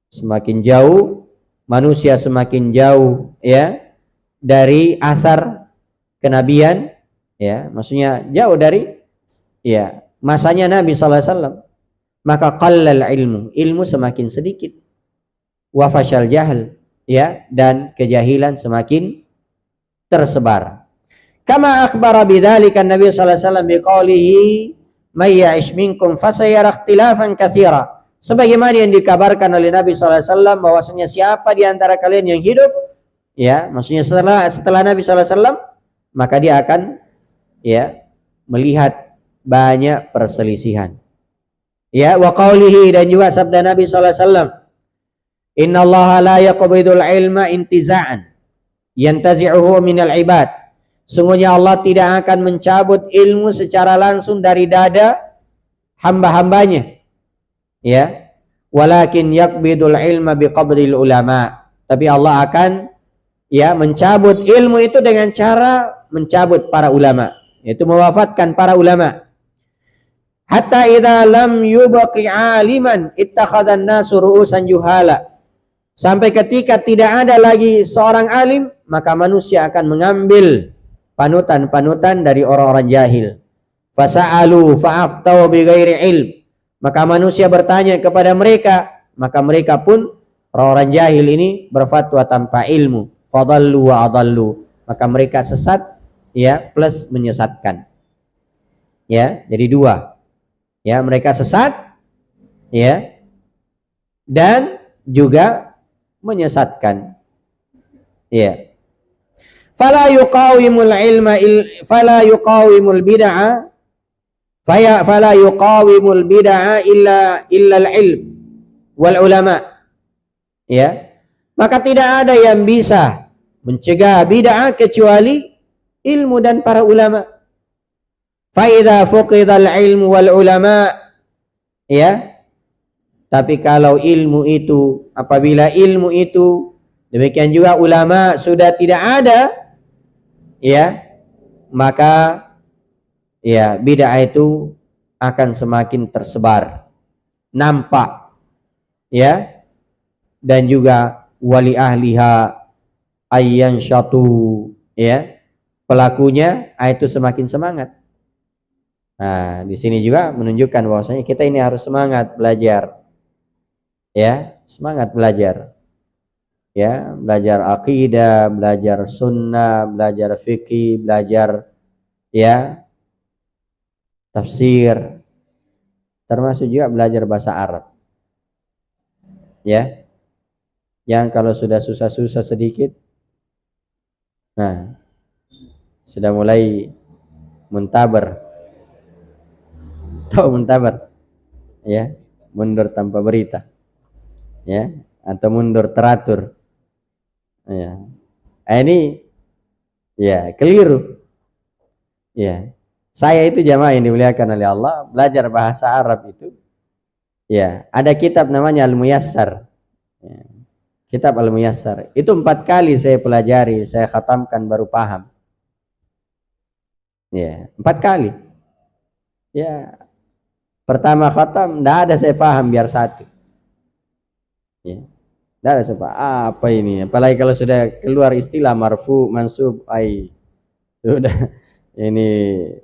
semakin jauh, manusia semakin jauh ya dari asar kenabian, ya maksudnya jauh dari ya masanya Nabi SAW. Maka qallal ilmu, ilmu semakin sedikit. Wa fashal jahal, ya, dan kejahilan semakin tersebar. Kama akhbara bidzalika Nabi sallallahu alaihi wasallam biqaulihi may ya'ish minkum fasayara ikhtilafan katsira. Sebagaimana yang dikabarkan oleh Nabi sallallahu alaihi wasallam bahwasanya siapa di antara kalian yang hidup, ya, maksudnya setelah Nabi sallallahu alaihi wasallam, maka dia akan ya melihat banyak perselisihan. Ya, wa qaulihi, dan juga sabda Nabi sallallahu alaihi wasallam, innallaha la yaqbidul ilma intiza'an yantazi'uhu minal ibad. Sungguhnya Allah tidak akan mencabut ilmu secara langsung dari dada hamba-hambanya. Ya. Walakin yaqbidul ilma biqabdil ulama. Tapi Allah akan ya mencabut ilmu itu dengan cara mencabut para ulama, yaitu mewafatkan para ulama. Hatta idza lam yubqi 'aliman ittakhadhan nasu ru'usan juhala. Sampai ketika tidak ada lagi seorang alim, maka manusia akan mengambil panutan-panutan dari orang-orang jahil. Fasa'alu fa'aftau bighairi ilm. Maka manusia bertanya kepada mereka, maka mereka pun orang-orang jahil ini berfatwa tanpa ilmu. Fadallu wa adallu. Maka mereka sesat ya plus menyesatkan. Ya, jadi dua. Ya, mereka sesat ya dan juga menyesatkan. Ya. Fala yuqawimul ilma fala yuqawimul bid'ah fala yuqawimul bid'ah illa al-ilm wal ulama. Ya. Maka tidak ada yang bisa mencegah bid'ah kecuali ilmu dan para ulama. Fa idza fuqidal ilmu wal ulama, ya. Tapi kalau ilmu itu, apabila ilmu itu, demikian juga ulama sudah tidak ada, ya, maka ya bid'ah itu akan semakin tersebar, nampak, ya, dan juga wali ahliha ayyan syatu, ya, pelakunya itu semakin semangat. Nah, di sini juga menunjukkan bahwasanya kita ini harus semangat belajar. Ya, semangat belajar. Ya, belajar akidah, belajar sunnah, belajar fikih, belajar ya tafsir, termasuk juga belajar bahasa Arab. Ya. Yang kalau sudah susah-susah sedikit, nah, sudah mulai muntabar. Tahu muntabar? Ya, mundur tanpa berita. Ya, atau mundur teratur. Ya. Ini ya keliru. Ya. Saya itu jamaah yang dimuliakan oleh Allah, belajar bahasa Arab itu. Ya, ada kitab namanya Al-Muyassar. Ya. Kitab Al-Muyassar. Itu 4 kali saya pelajari, saya khatamkan baru paham. Ya, 4 kali. Ya, pertama khatam, tidak ada saya paham biar satu. Ya, tidak ada saya paham. Apa ini? Apalagi kalau sudah keluar istilah marfu, mansub, sudah ini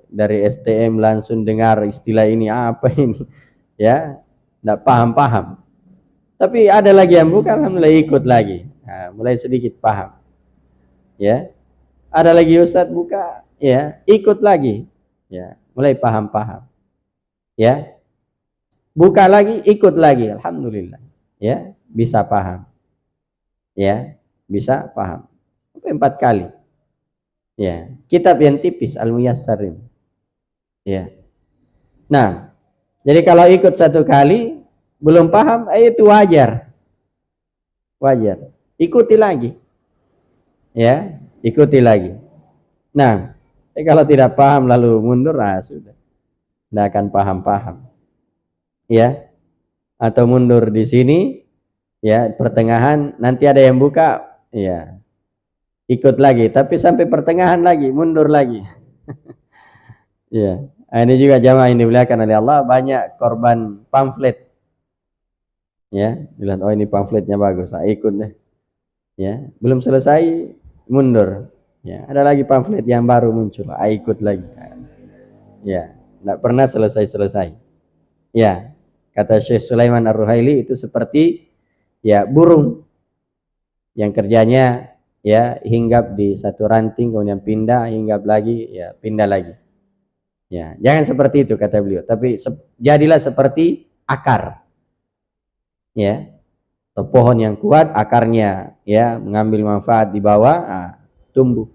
dari STM langsung dengar istilah ini apa ini? Ya, tidak paham-paham. Tapi ada lagi yang bukan, alhamdulillah ikut lagi. Nah, mulai sedikit paham. Ya, ada lagi ustadz buka, ya ikut lagi. Ya, mulai paham-paham. Ya, buka lagi, ikut lagi, alhamdulillah. Ya, bisa paham. Ya, bisa paham. Sampai 4 kali. Ya, kitab yang tipis Al-Muyassar. Ya. Nah, jadi kalau ikut 1 kali belum paham, itu wajar. Wajar. Ikuti lagi. Ya, ikuti lagi. Nah, kalau tidak paham lalu mundur, sudah. Tidak akan paham-paham. Ya. Atau mundur di sini, ya, pertengahan nanti ada yang buka, ya. Ikut lagi, tapi sampai pertengahan lagi, mundur lagi. Ya. Ini juga jamaah yang dimuliakan oleh Allah, banyak korban pamflet. Ya, bilang oh ini pamfletnya bagus, saya ikut deh. Ya, belum selesai mundur. Ya, ada lagi pamflet yang baru muncul, ikut lagi. Ya, tidak pernah selesai-selesai. Ya, kata Syekh Sulaiman Ar-Ruhaili itu seperti ya burung yang kerjanya ya hinggap di satu ranting kemudian pindah, hinggap lagi, ya pindah lagi. Ya, jangan seperti itu kata beliau, tapi jadilah seperti akar. Ya. Atau pohon yang kuat, akarnya ya mengambil manfaat di bawah, tumbuh.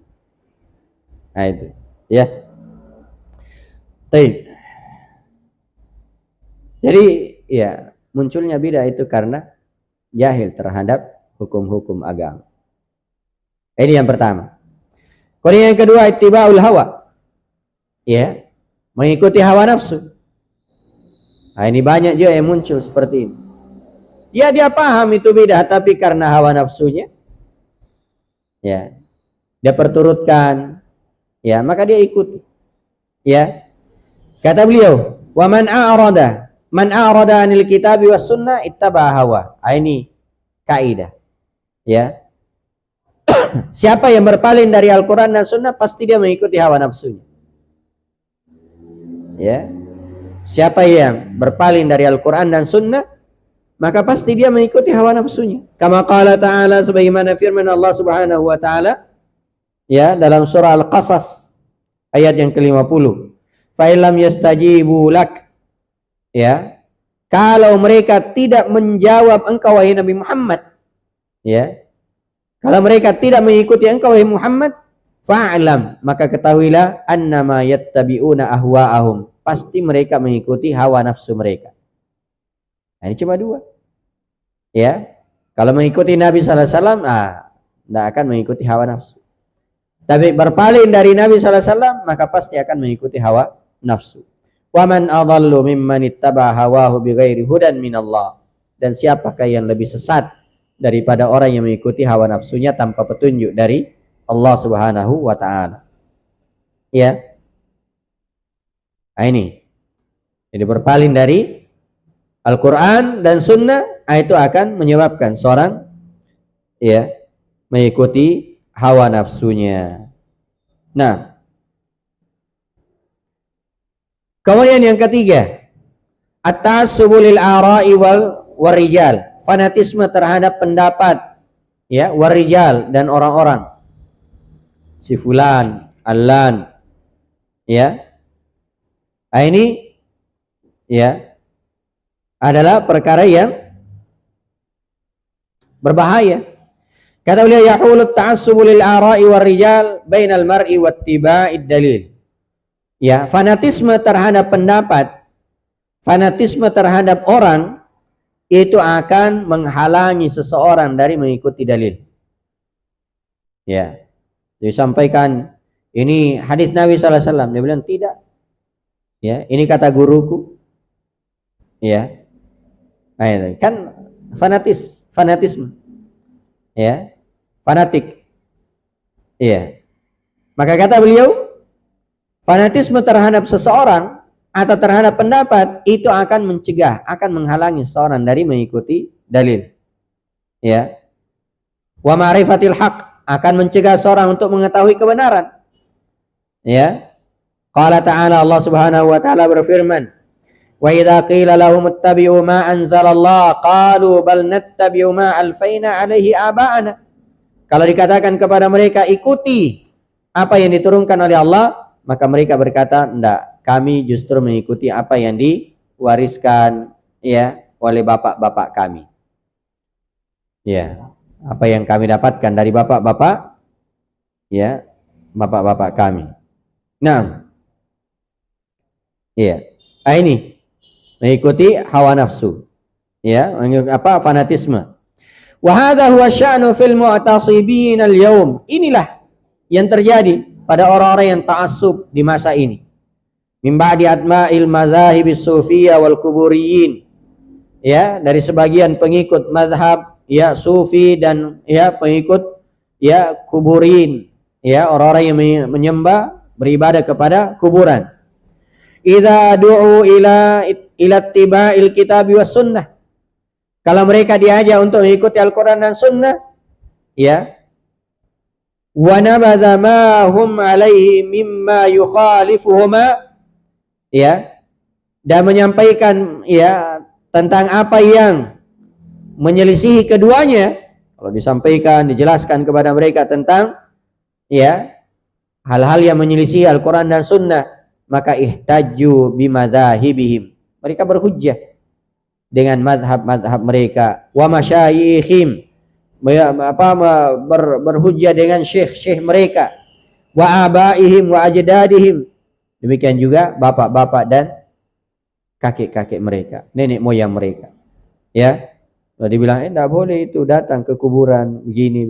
Nah itu, ya. Baik. Jadi ya munculnya bidah itu karena jahil terhadap hukum-hukum agama. Ini yang pertama. Kemudian yang kedua, ittiba'ul hawa. Ya, mengikuti hawa nafsu. Nah, ini banyak juga yang muncul seperti ini. Dia paham itu bidah, tapi karena hawa nafsunya, ya, dia perturutkan, ya, maka dia ikut. Ya, kata beliau, wa man a'rada 'anil kitabi was sunnah ittaba hawa. Ini kaidah. Ya. Siapa yang berpaling dari Al-Qur'an dan sunnah pasti dia mengikuti hawa nafsunya. Ya. Siapa yang berpaling dari Al-Qur'an dan sunnah maka pasti dia mengikuti hawa nafsunya. Kama qala ta'ala, sebagaimana firman Allah Subhanahu wa taala ya dalam surah Al-Qasas ayat yang ke-50. Fa illam yastajibu lak, ya, kalau mereka tidak menjawab engkau wahai Nabi Muhammad, ya, kalau mereka tidak mengikuti engkau wahai Muhammad, fa'lam, maka ketahuilah annama yattabi'una ahwa'ahum, pasti mereka mengikuti hawa nafsu mereka. Nah, ini cuma 2. Ya, kalau mengikuti Nabi sallallahu alaihi wasallam, tidak akan mengikuti hawa nafsu. Tapi berpaling dari Nabi sallallahu alaihi wasallam, maka pasti akan mengikuti hawa nafsu. Wa man adallu mimman ittaba hawahu bighairi hudan minallah. Dan siapakah yang lebih sesat daripada orang yang mengikuti hawa nafsunya tanpa petunjuk dari Allah Subhanahu wa taala. Ya. Nah, ini. Jadi berpaling dari Al-Quran dan Sunnah, itu akan menyebabkan seorang ya mengikuti hawa nafsunya. Nah, kemudian yang ketiga, at-ta'assubu lil ara'i wal rijal, fanatisme terhadap pendapat ya warijal dan orang-orang, si fulan, allan, ya. Nah, ini ya adalah perkara yang berbahaya. Kata beliau, yahulut ta'assubu lil ara'i war rijal bainal mar'i wattiba'id dalil. Ya, fanatisme terhadap pendapat, fanatisme terhadap orang itu akan menghalangi seseorang dari mengikuti dalil. Ya. Disampaikan ini hadis Nabi sallallahu alaihi wasallam, dia bilang tidak. Ya, ini kata guruku. Ya. Nah, kan fanatisme. Ya. Fanatik. Iya. Maka kata beliau, Fanatisme terhadap seseorang atau terhadap pendapat itu akan mencegah, akan menghalangi seseorang dari mengikuti dalil. Ya. Wa ma'rifatil haq, akan mencegah seorang untuk mengetahui kebenaran. Ya. Qala ta'ala, Allah Subhanahu wa taala berfirman, "Wa idza qila lahum ittabi'u ma anzalallah qalu bal nattabi'u ma alfaina 'alaihi aba'ana." Kalau dikatakan kepada mereka ikuti apa yang diturunkan oleh Allah, maka mereka berkata, enggak, kami justru mengikuti apa yang diwariskan ya oleh bapak-bapak kami. Ya, apa yang kami dapatkan dari bapak-bapak ya, bapak-bapak kami. Nah, ya, ini mengikuti hawa nafsu. Ya, apa fanatisme. Wa hadha huwa sya'nu fil mu'tasibin al-yawm. Inilah yang terjadi pada orang-orang yang ta'assub di masa ini. Min ba'di atma'il madzahib as-sufiyah wal kuburiyin. Ya, dari sebagian pengikut mazhab ya sufi dan ya pengikut ya kuburin, ya orang-orang yang menyembah beribadah kepada kuburan. Idza du'u ila ittiba'il kitab was sunnah. Kalau mereka diajak untuk mengikuti Al-Quran dan Sunnah, ya, wa nabadha ma hum alaihi mimma yukhalifuhuma, ya, dan menyampaikan ya tentang apa yang menyelisihi keduanya. Kalau disampaikan, dijelaskan kepada mereka tentang ya hal-hal yang menyelisihi Al-Quran dan Sunnah, maka ihtajju bimadzahibihim, mereka berhujjah dengan madhab-madhab mereka, wa masyayikhim, berhujjah dengan syekh-syekh mereka, wa abaihim wa ajdadihim, demikian juga bapak-bapak dan kakek-kakek mereka, nenek moyang mereka. Ya, kalau dibilang enggak boleh itu datang ke kuburan begini,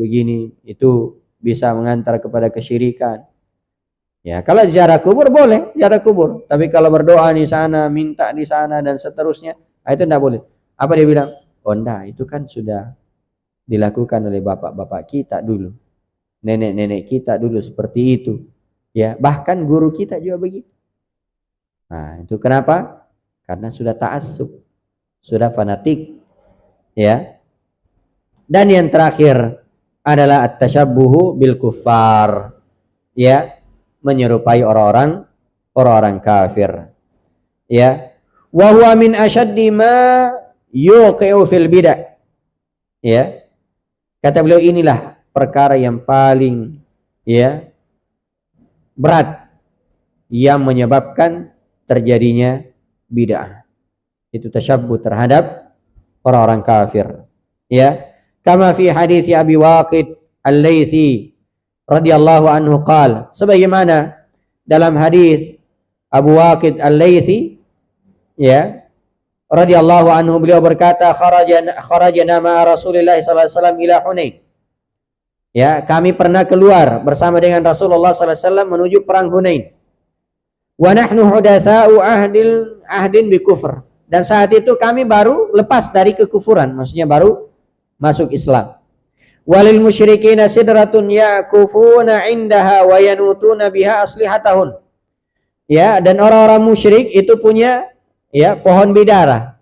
itu bisa mengantar kepada kesyirikan. Ya, kalau ziarah kubur boleh, ziarah kubur, tapi kalau berdoa di sana, minta di sana dan seterusnya, itu tidak boleh. Apa dia bilang? Oh enggak, itu kan sudah dilakukan oleh bapak-bapak kita dulu, nenek-nenek kita dulu seperti itu. Ya, bahkan guru kita juga begitu. Nah, itu kenapa? Karena sudah ta'assub, sudah fanatik. Ya. Dan yang terakhir adalah at-tashabbuhu bil kuffar. Ya, menyerupai orang-orang kafir. Ya. Wa huwa min asyaddi ma yuqi'u fil bid'ah. Ya. Kata beliau, inilah perkara yang paling ya berat yang menyebabkan terjadinya bid'ah. Itu tasyabbuh terhadap orang-orang kafir. Ya. Kama fi hadits Abi Waqid Al-Laythi radhiyallahu anhu qala, sebagaimana dalam hadis Abu Waqid Al-Laythi ya radhiyallahu anhu, beliau berkata, kharajana ma Rasulillah sallallahu alaihi wasallam ila Hunain. Ya, kami pernah keluar bersama dengan Rasulullah sallallahu alaihi wasallam menuju perang Hunain. Wa nahnu hudatsa'u ahdin bi kufr. Dan saat itu kami baru lepas dari kekufuran, maksudnya baru masuk Islam. Walil musyrikin sidratun yakufuna indaha wa yanutuna biha aslihatahun. Ya, dan orang-orang musyrik itu punya ya pohon bidara,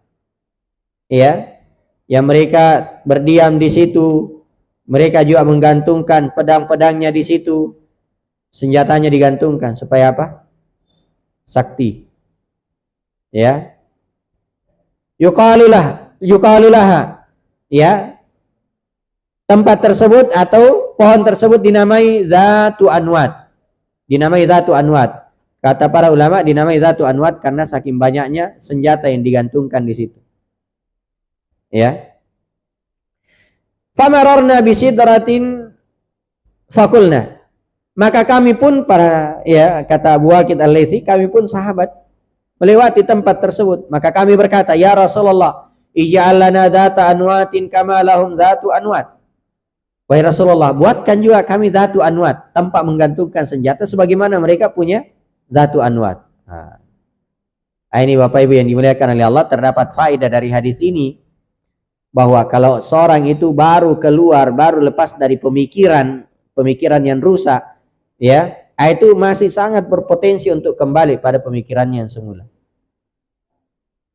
ya, yang mereka berdiam di situ. Mereka juga menggantungkan pedang-pedangnya di situ, senjatanya digantungkan supaya apa? Sakti. Ya, yuqalulah, ya, tempat tersebut atau pohon tersebut dinamai Dzatu Anwat, dinamai Dzatu Anwat. Kata para ulama dinamai Dzatu Anwat karena saking banyaknya senjata yang digantungkan di situ. Ya. Famararna bisidratin fakulna. Maka kami pun para ya kata Abu Waqid Al-Laythi, kami pun sahabat melewati tempat tersebut. Maka kami berkata, ya Rasulullah, ij'al lana dzata anwatin kama lahum dzatu anwat. Wahai Rasulullah, buatkan juga kami dzatu anwat, tempat menggantungkan senjata sebagaimana mereka punya Dzatu Anwat. Nah, ini Bapak Ibu yang dimuliakan oleh Allah, terdapat faedah dari hadis ini bahwa kalau seorang itu baru keluar, baru lepas dari pemikiran yang rusak, ya, itu masih sangat berpotensi untuk kembali pada pemikirannya yang semula.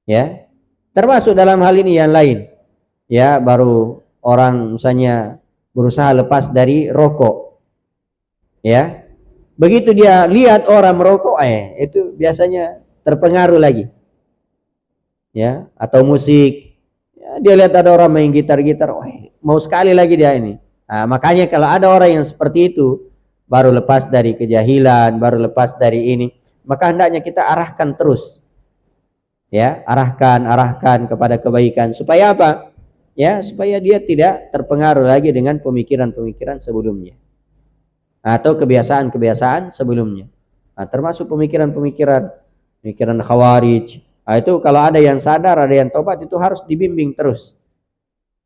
Ya, termasuk dalam hal ini yang lain. Ya, baru orang misalnya berusaha lepas dari rokok. Ya, begitu dia lihat orang merokok, itu biasanya terpengaruh lagi. Ya, atau musik. Ya, dia lihat ada orang main gitar-gitar, mau sekali lagi dia ini. Nah, makanya kalau ada orang yang seperti itu, baru lepas dari kejahilan, baru lepas dari ini, maka hendaknya kita arahkan terus. Ya, arahkan kepada kebaikan. Supaya apa? Ya, supaya dia tidak terpengaruh lagi dengan pemikiran-pemikiran sebelumnya. Atau kebiasaan-kebiasaan sebelumnya. Nah, termasuk pemikiran khawarij. Nah, itu kalau ada yang sadar, ada yang tobat, itu harus dibimbing terus.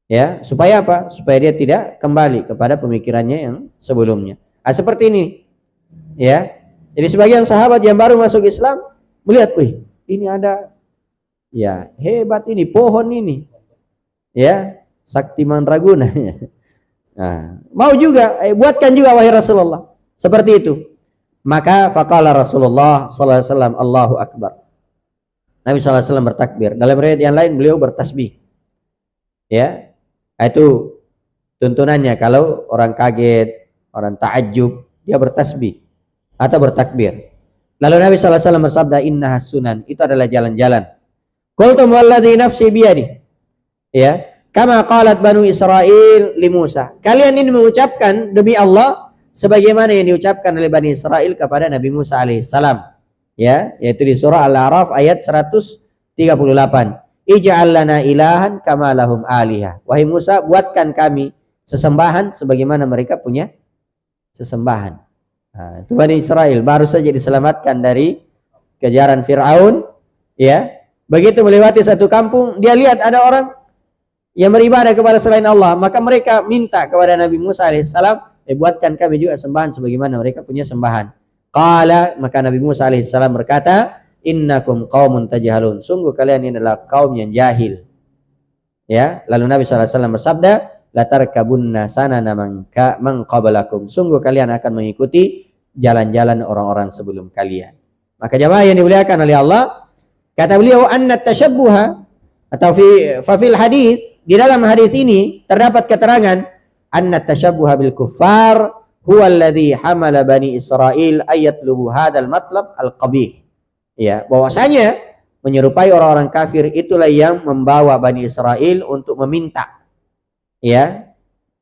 Ya, supaya apa? Supaya dia tidak kembali kepada pemikirannya yang sebelumnya. Nah, seperti ini. Ya. Jadi sebagian sahabat yang baru masuk Islam melihat, ini ada, ya, hebat ini, pohon ini. Ya, Sakti Mandraguna. Nah, mau juga, buatkan juga wahai Rasulullah. Seperti itu. Maka faqala Rasulullah sallallahu alaihi wasallam, Allahu akbar. Nabi sallallahu alaihi wasallam bertakbir. Dalam riwayat yang lain beliau bertasbih. Ya. Itu tuntunannya kalau orang kaget, orang ta'ajjub, dia bertasbih atau bertakbir. Lalu Nabi sallallahu alaihi wasallam bersabda, innaha sunan, itu adalah jalan-jalan. Qultu walladzi nafsi biyadi. Ya, kama qalat Banu Israil li Musa. Kalian ini mengucapkan demi Allah sebagaimana yang diucapkan oleh Bani Israil kepada Nabi Musa alaihissalam. Ya, yaitu di surah Al-A'raf ayat 138. Ij'al lana ilahan kama lahum alihah. Wahai Musa, buatkan kami sesembahan sebagaimana mereka punya sesembahan. Nah, itu Bani Israil baru saja diselamatkan dari kejaran Fir'aun. Ya, begitu melewati satu kampung, dia lihat ada orang yang beribadah kepada selain Allah, maka mereka minta kepada Nabi Musa alaihissalam, buatkan kami juga sembahan sebagaimana mereka punya sembahan. Qala, maka Nabi Musa alaihissalam berkata, innakum qaumun tajhalun, sungguh kalian ini adalah kaum yang jahil. Ya, lalu Nabi SAW bersabda, latarkabunna sanana man qablakum, sungguh kalian akan mengikuti jalan-jalan orang-orang sebelum kalian. Maka jamaah yang dimuliakan oleh Allah, kata beliau, anna tashabbuha, atau fil hadits, di dalam hadis ini terdapat keterangan anna tashabbuha bil kuffar huwa alladhi hamala Bani Israil ayatlubu hadzal matlab al-qabih. Ya, bahwasanya menyerupai orang-orang kafir itulah yang membawa Bani Israil untuk meminta, ya,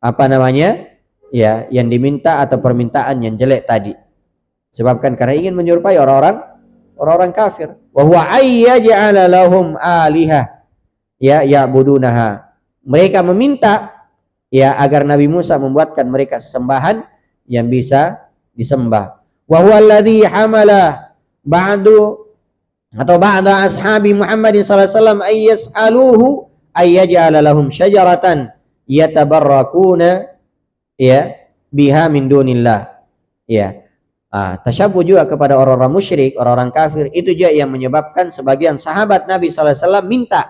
apa namanya? Ya, yang diminta atau permintaan yang jelek tadi. Sebabkan karena ingin menyerupai orang-orang kafir. Wa huwa ayyaj'ala lahum alihah ya ya'budunaha. Mereka meminta, ya, agar Nabi Musa membuatkan mereka sembahan yang bisa disembah. Wa huwa alladhi hamala ba'da ashabi Muhammadin sallallahu alaihi wasallam ay yas'aluhu ay yaj'ala lahum syajaratan yatabarrakuna, ya, biha min dunillah. Ya. Tasyabbuh juga kepada orang-orang musyrik, orang-orang kafir, itu juga yang menyebabkan sebagian sahabat Nabi sallallahu alaihi wasallam minta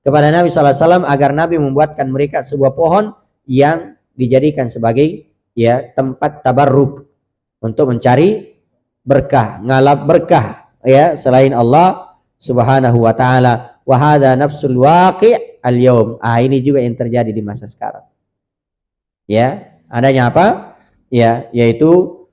kepada Nabi SAW agar Nabi membuatkan mereka sebuah pohon yang dijadikan sebagai, ya, tempat tabarruk untuk mencari berkah, ngalap berkah, ya, selain Allah Subhanahu wa taala. Wa hadza nafsul waqi' al-yaum. Ini juga yang terjadi di masa sekarang. Ya, adanya apa? Ya, yaitu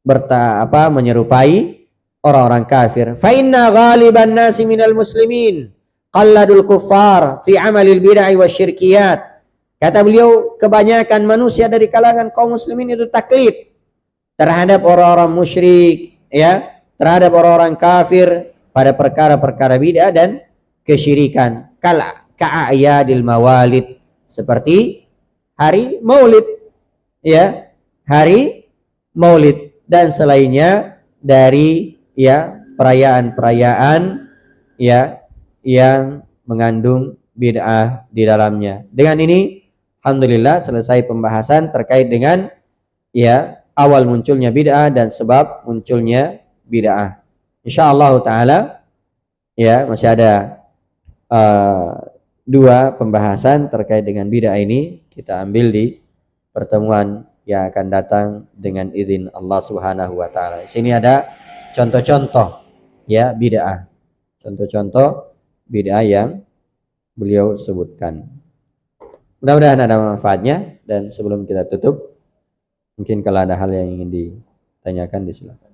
menyerupai orang-orang kafir. Fa inna ghaliban nasi minal muslimin qalladul kuffar fi amalil bid'ah wasyirkiyat. Kata beliau, kebanyakan manusia dari kalangan kaum muslimin itu taklid terhadap orang-orang musyrik, ya, terhadap orang-orang kafir pada perkara-perkara bid'ah dan kesyirikan. Ka'ayadil mawalid, seperti hari Maulid, ya, hari Maulid dan selainnya dari, ya, perayaan-perayaan, ya, yang mengandung bid'ah di dalamnya. Dengan ini alhamdulillah selesai pembahasan terkait dengan, ya, awal munculnya bid'ah dan sebab munculnya bid'ah. Insyaallah taala, ya, masih ada 2 pembahasan terkait dengan bid'ah ini, kita ambil di pertemuan yang akan datang dengan izin Allah Subhanahu wa taala. Di sini ada contoh-contoh ya bid'ah. Contoh-contoh bid'ah yang beliau sebutkan. Mudah-mudahan ada manfaatnya, dan sebelum kita tutup, mungkin kalau ada hal yang ingin ditanyakan disilakan.